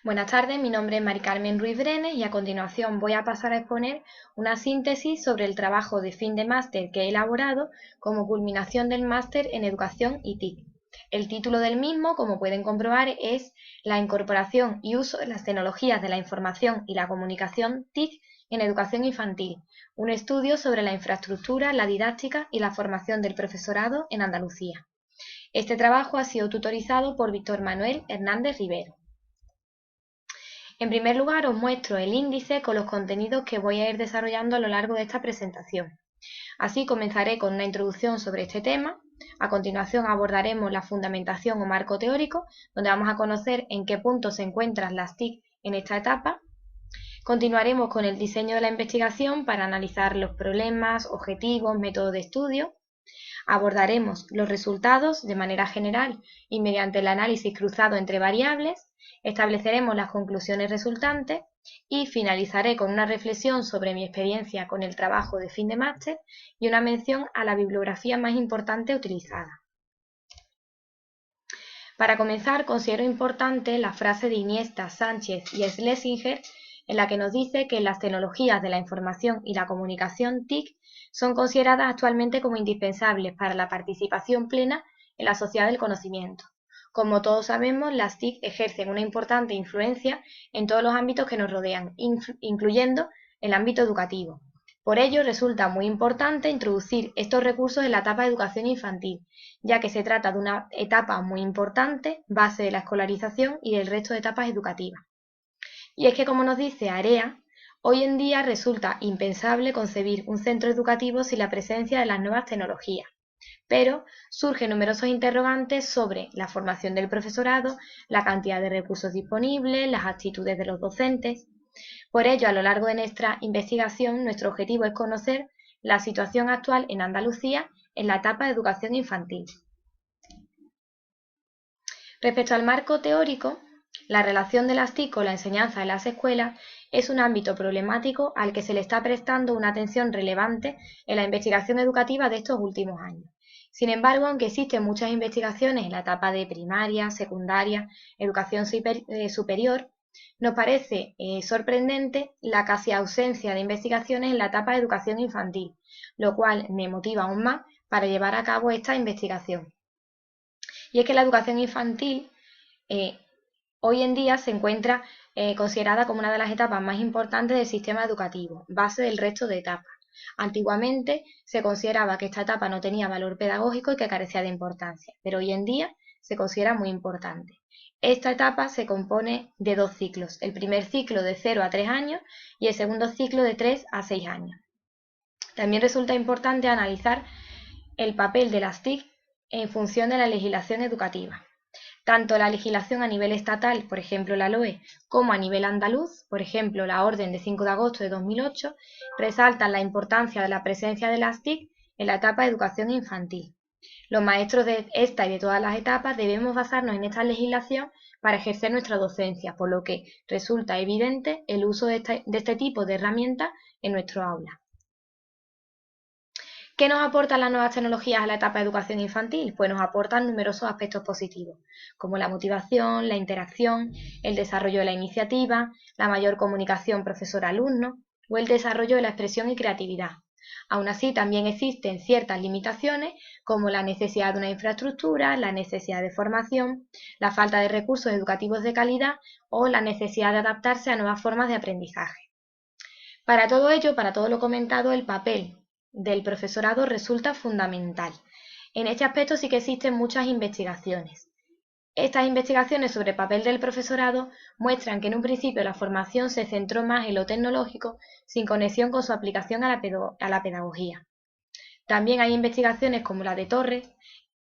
Buenas tardes, mi nombre es Mari Carmen Ruiz Brenes y a continuación voy a pasar a exponer una síntesis sobre el trabajo de fin de máster que he elaborado como culminación del máster en Educación y TIC. El título del mismo, como pueden comprobar, es La incorporación y uso de las tecnologías de la información y la comunicación TIC en educación infantil, un estudio sobre la infraestructura, la didáctica y la formación del profesorado en Andalucía. Este trabajo ha sido tutorizado por Víctor Manuel Hernández Rivero. En primer lugar, os muestro el índice con los contenidos que voy a ir desarrollando a lo largo de esta presentación. Así comenzaré con una introducción sobre este tema. A continuación abordaremos la fundamentación o marco teórico, donde vamos a conocer en qué punto se encuentran las TIC en esta etapa. Continuaremos con el diseño de la investigación para analizar los problemas, objetivos, métodos de estudio. Abordaremos los resultados de manera general y mediante el análisis cruzado entre variables. Estableceremos las conclusiones resultantes y finalizaré con una reflexión sobre mi experiencia con el trabajo de fin de máster y una mención a la bibliografía más importante utilizada. Para comenzar, considero importante la frase de Iniesta, Sánchez y Schlesinger, en la que nos dice que las tecnologías de la información y la comunicación TIC son consideradas actualmente como indispensables para la participación plena en la sociedad del conocimiento. Como todos sabemos, las TIC ejercen una importante influencia en todos los ámbitos que nos rodean, incluyendo el ámbito educativo. Por ello, resulta muy importante introducir estos recursos en la etapa de educación infantil, ya que se trata de una etapa muy importante, base de la escolarización y del resto de etapas educativas. Y es que, como nos dice AREA, hoy en día resulta impensable concebir un centro educativo sin la presencia de las nuevas tecnologías. Pero surgen numerosos interrogantes sobre la formación del profesorado, la cantidad de recursos disponibles, las actitudes de los docentes. Por ello, a lo largo de nuestra investigación, nuestro objetivo es conocer la situación actual en Andalucía en la etapa de educación infantil. Respecto al marco teórico, la relación de las TIC con la enseñanza en las escuelas es un ámbito problemático al que se le está prestando una atención relevante en la investigación educativa de estos últimos años. Sin embargo, aunque existen muchas investigaciones en la etapa de primaria, secundaria, educación superior, nos parece sorprendente la casi ausencia de investigaciones en la etapa de educación infantil, lo cual me motiva aún más para llevar a cabo esta investigación. Y es que la educación infantil hoy en día se encuentra considerada como una de las etapas más importantes del sistema educativo, base del resto de etapas. Antiguamente se consideraba que esta etapa no tenía valor pedagógico y que carecía de importancia, pero hoy en día se considera muy importante. Esta etapa se compone de dos ciclos, el primer ciclo de 0 a 3 años y el segundo ciclo de 3 a 6 años. También resulta importante analizar el papel de las TIC en función de la legislación educativa. Tanto la legislación a nivel estatal, por ejemplo la LOE, como a nivel andaluz, por ejemplo la Orden de 5 de agosto de 2008, resaltan la importancia de la presencia de las TIC en la etapa de educación infantil. Los maestros de esta y de todas las etapas debemos basarnos en esta legislación para ejercer nuestra docencia, por lo que resulta evidente el uso de este tipo de herramientas en nuestro aula. ¿Qué nos aportan las nuevas tecnologías a la etapa de educación infantil? Pues nos aportan numerosos aspectos positivos, como la motivación, la interacción, el desarrollo de la iniciativa, la mayor comunicación profesor-alumno o el desarrollo de la expresión y creatividad. Aún así, también existen ciertas limitaciones, como la necesidad de una infraestructura, la necesidad de formación, la falta de recursos educativos de calidad o la necesidad de adaptarse a nuevas formas de aprendizaje. Para todo ello, para todo lo comentado, el papel del profesorado resulta fundamental. En este aspecto sí que existen muchas investigaciones. Estas investigaciones sobre el papel del profesorado muestran que en un principio la formación se centró más en lo tecnológico, sin conexión con su aplicación a la pedagogía. También hay investigaciones como la de Torres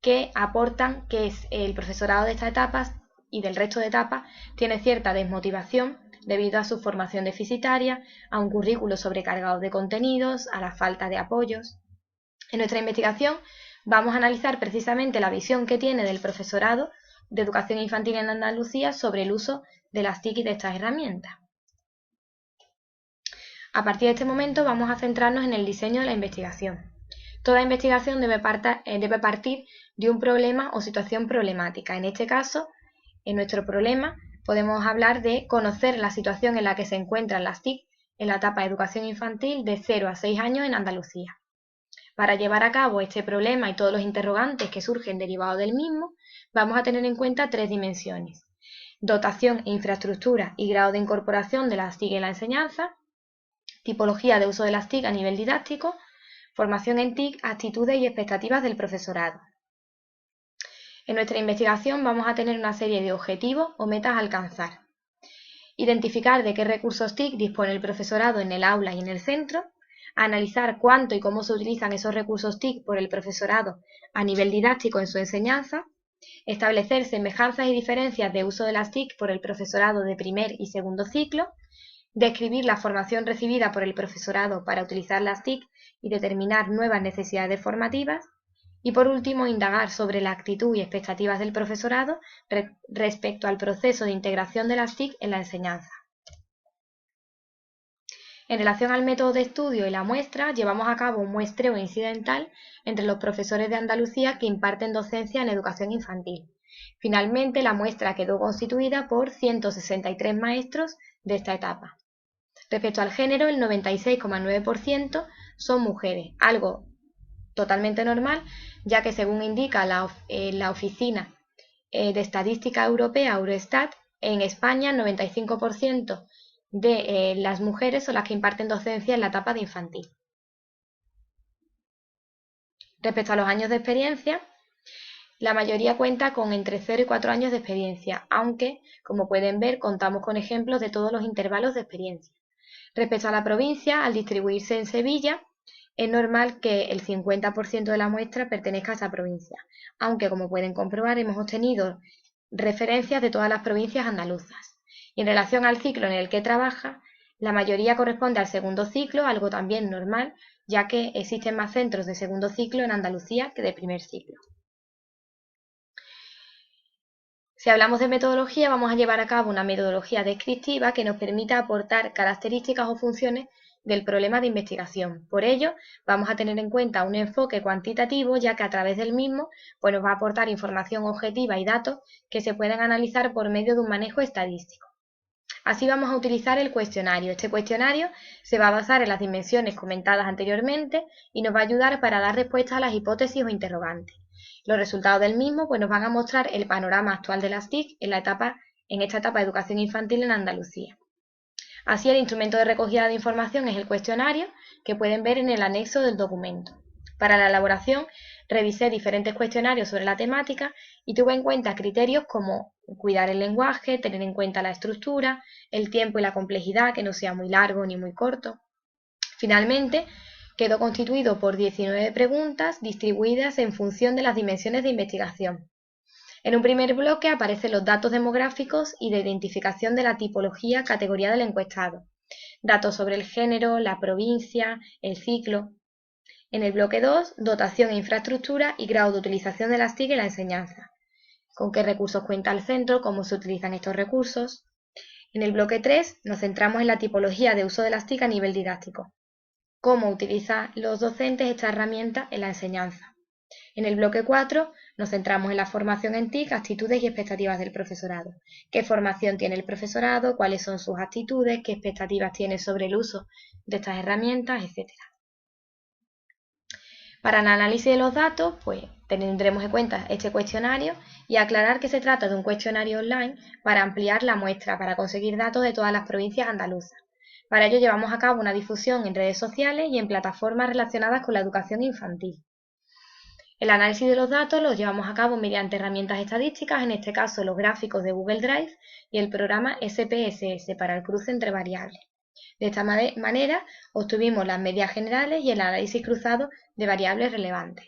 que aportan que el profesorado de estas etapas y del resto de etapas tiene cierta desmotivación debido a su formación deficitaria, a un currículo sobrecargado de contenidos, a la falta de apoyos. En nuestra investigación vamos a analizar precisamente la visión que tiene del profesorado de educación infantil en Andalucía sobre el uso de las TIC y de estas herramientas. A partir de este momento vamos a centrarnos en el diseño de la investigación. Toda investigación debe partir de un problema o situación problemática. En este caso, en nuestro problema, podemos hablar de conocer la situación en la que se encuentran las TIC en la etapa de educación infantil de 0 a 6 años en Andalucía. Para llevar a cabo este problema y todos los interrogantes que surgen derivados del mismo, vamos a tener en cuenta 3 dimensiones: dotación, infraestructura y grado de incorporación de las TIC en la enseñanza, tipología de uso de las TIC a nivel didáctico, formación en TIC, actitudes y expectativas del profesorado. En nuestra investigación vamos a tener una serie de objetivos o metas a alcanzar. Identificar de qué recursos TIC dispone el profesorado en el aula y en el centro, analizar cuánto y cómo se utilizan esos recursos TIC por el profesorado a nivel didáctico en su enseñanza, establecer semejanzas y diferencias de uso de las TIC por el profesorado de primer y segundo ciclo, describir la formación recibida por el profesorado para utilizar las TIC y determinar nuevas necesidades formativas, y por último, indagar sobre la actitud y expectativas del profesorado respecto al proceso de integración de las TIC en la enseñanza. En relación al método de estudio y la muestra, llevamos a cabo un muestreo incidental entre los profesores de Andalucía que imparten docencia en educación infantil. Finalmente, la muestra quedó constituida por 163 maestros de esta etapa. Respecto al género, el 96,9% son mujeres, algo totalmente normal, ya que según indica la Oficina de Estadística Europea, Eurostat, en España el 95% de las mujeres son las que imparten docencia en la etapa de infantil. Respecto a los años de experiencia, la mayoría cuenta con entre 0 y 4 años de experiencia, aunque, como pueden ver, contamos con ejemplos de todos los intervalos de experiencia. Respecto a la provincia, al distribuirse en Sevilla, es normal que el 50% de la muestra pertenezca a esa provincia, aunque, como pueden comprobar, hemos obtenido referencias de todas las provincias andaluzas. Y en relación al ciclo en el que trabaja, la mayoría corresponde al segundo ciclo, algo también normal, ya que existen más centros de segundo ciclo en Andalucía que de primer ciclo. Si hablamos de metodología, vamos a llevar a cabo una metodología descriptiva que nos permita aportar características o funciones del problema de investigación. Por ello, vamos a tener en cuenta un enfoque cuantitativo, ya que a través del mismo nos va a aportar información objetiva y datos que se pueden analizar por medio de un manejo estadístico. Así vamos a utilizar el cuestionario. Este cuestionario se va a basar en las dimensiones comentadas anteriormente y nos va a ayudar para dar respuesta a las hipótesis o interrogantes. Los resultados del mismo nos van a mostrar el panorama actual de las TIC en esta etapa de educación infantil en Andalucía. Así, el instrumento de recogida de información es el cuestionario, que pueden ver en el anexo del documento. Para la elaboración, revisé diferentes cuestionarios sobre la temática y tuve en cuenta criterios como cuidar el lenguaje, tener en cuenta la estructura, el tiempo y la complejidad, que no sea muy largo ni muy corto. Finalmente, quedó constituido por 19 preguntas distribuidas en función de las dimensiones de investigación. En un primer bloque aparecen los datos demográficos y de identificación de la tipología, categoría del encuestado, datos sobre el género, la provincia, el ciclo. En el bloque 2, dotación e infraestructura y grado de utilización de las TIC en la enseñanza. Con qué recursos cuenta el centro, cómo se utilizan estos recursos. En el bloque 3, nos centramos en la tipología de uso de las TIC a nivel didáctico. Cómo utilizan los docentes esta herramienta en la enseñanza. En el bloque 4 nos centramos en la formación en TIC, actitudes y expectativas del profesorado. ¿Qué formación tiene el profesorado? ¿Cuáles son sus actitudes? ¿Qué expectativas tiene sobre el uso de estas herramientas? Etcétera. Para el análisis de los datos, tendremos en cuenta este cuestionario y aclarar que se trata de un cuestionario online para ampliar la muestra, para conseguir datos de todas las provincias andaluzas. Para ello llevamos a cabo una difusión en redes sociales y en plataformas relacionadas con la educación infantil. El análisis de los datos lo llevamos a cabo mediante herramientas estadísticas, en este caso los gráficos de Google Drive y el programa SPSS para el cruce entre variables. De esta manera obtuvimos las medias generales y el análisis cruzado de variables relevantes.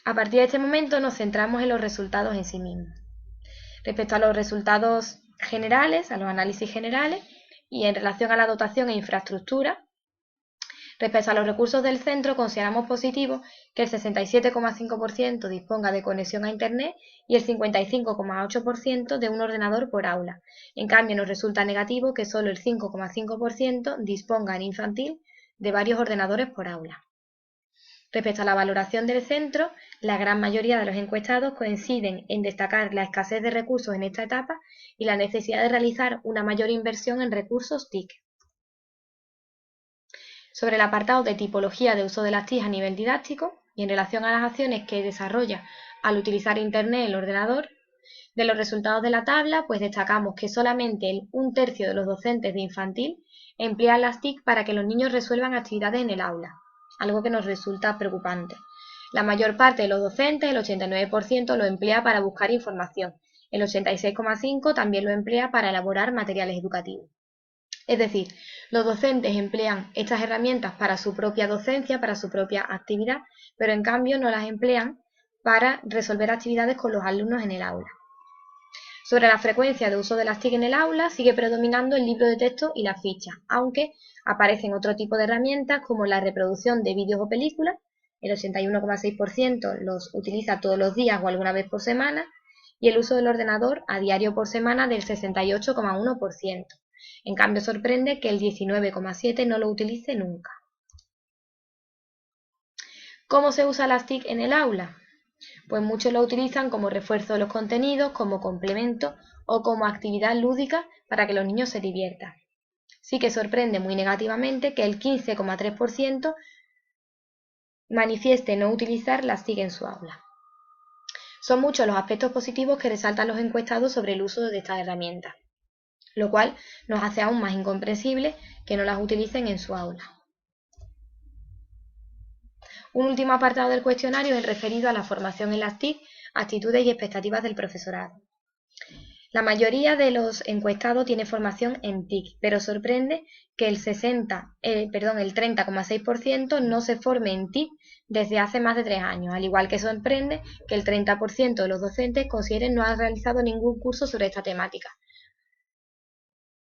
A partir de este momento nos centramos en los resultados en sí mismos. Respecto a los resultados generales, a los análisis generales y en relación a la dotación e infraestructura, respecto a los recursos del centro, consideramos positivo que el 67,5% disponga de conexión a Internet y el 55,8% de un ordenador por aula. En cambio, nos resulta negativo que solo el 5,5% disponga en infantil de varios ordenadores por aula. Respecto a la valoración del centro, la gran mayoría de los encuestados coinciden en destacar la escasez de recursos en esta etapa y la necesidad de realizar una mayor inversión en recursos TIC. Sobre el apartado de tipología de uso de las TIC a nivel didáctico y en relación a las acciones que desarrolla al utilizar Internet en el ordenador, de los resultados de la tabla, pues destacamos que solamente un tercio de los docentes de infantil emplean las TIC para que los niños resuelvan actividades en el aula, algo que nos resulta preocupante. La mayor parte de los docentes, el 89%, lo emplea para buscar información, el 86,5% también lo emplea para elaborar materiales educativos. Es decir, los docentes emplean estas herramientas para su propia docencia, para su propia actividad, pero en cambio no las emplean para resolver actividades con los alumnos en el aula. Sobre la frecuencia de uso de las TIC en el aula, sigue predominando el libro de texto y la ficha, aunque aparecen otro tipo de herramientas como la reproducción de vídeos o películas, el 81,6% los utiliza todos los días o alguna vez por semana, y el uso del ordenador a diario por semana del 68,1%. En cambio, sorprende que el 19,7% no lo utilice nunca. ¿Cómo se usa las TIC en el aula? Pues muchos lo utilizan como refuerzo de los contenidos, como complemento o como actividad lúdica para que los niños se diviertan. Sí que sorprende muy negativamente que el 15,3% manifieste no utilizar las TIC en su aula. Son muchos los aspectos positivos que resaltan los encuestados sobre el uso de estas herramientas, lo cual nos hace aún más incomprensible que no las utilicen en su aula. Un último apartado del cuestionario es el referido a la formación en las TIC, actitudes y expectativas del profesorado. La mayoría de los encuestados tiene formación en TIC, pero sorprende que el 30,6% no se forme en TIC desde hace más de 3 años, al igual que sorprende que el 30% de los docentes consideren no haber realizado ningún curso sobre esta temática.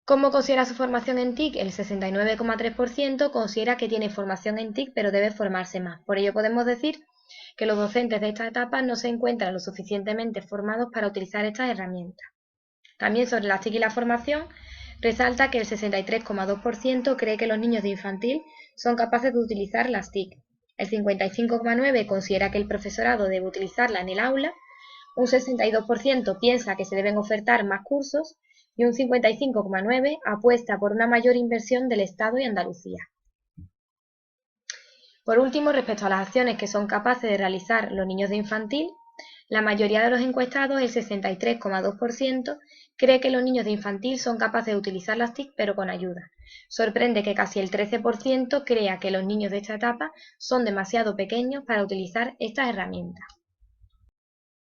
¿Cómo considera su formación en TIC? El 69,3% considera que tiene formación en TIC, pero debe formarse más. Por ello podemos decir que los docentes de esta etapa no se encuentran lo suficientemente formados para utilizar estas herramientas. También sobre las TIC y la formación, resalta que el 63,2% cree que los niños de infantil son capaces de utilizar las TIC. El 55,9% considera que el profesorado debe utilizarla en el aula, un 62% piensa que se deben ofertar más cursos y un 55,9% apuesta por una mayor inversión del Estado y Andalucía. Por último, respecto a las acciones que son capaces de realizar los niños de infantil, la mayoría de los encuestados, el 63,2%, cree que los niños de infantil son capaces de utilizar las TIC pero con ayuda. Sorprende que casi el 13% crea que los niños de esta etapa son demasiado pequeños para utilizar estas herramientas.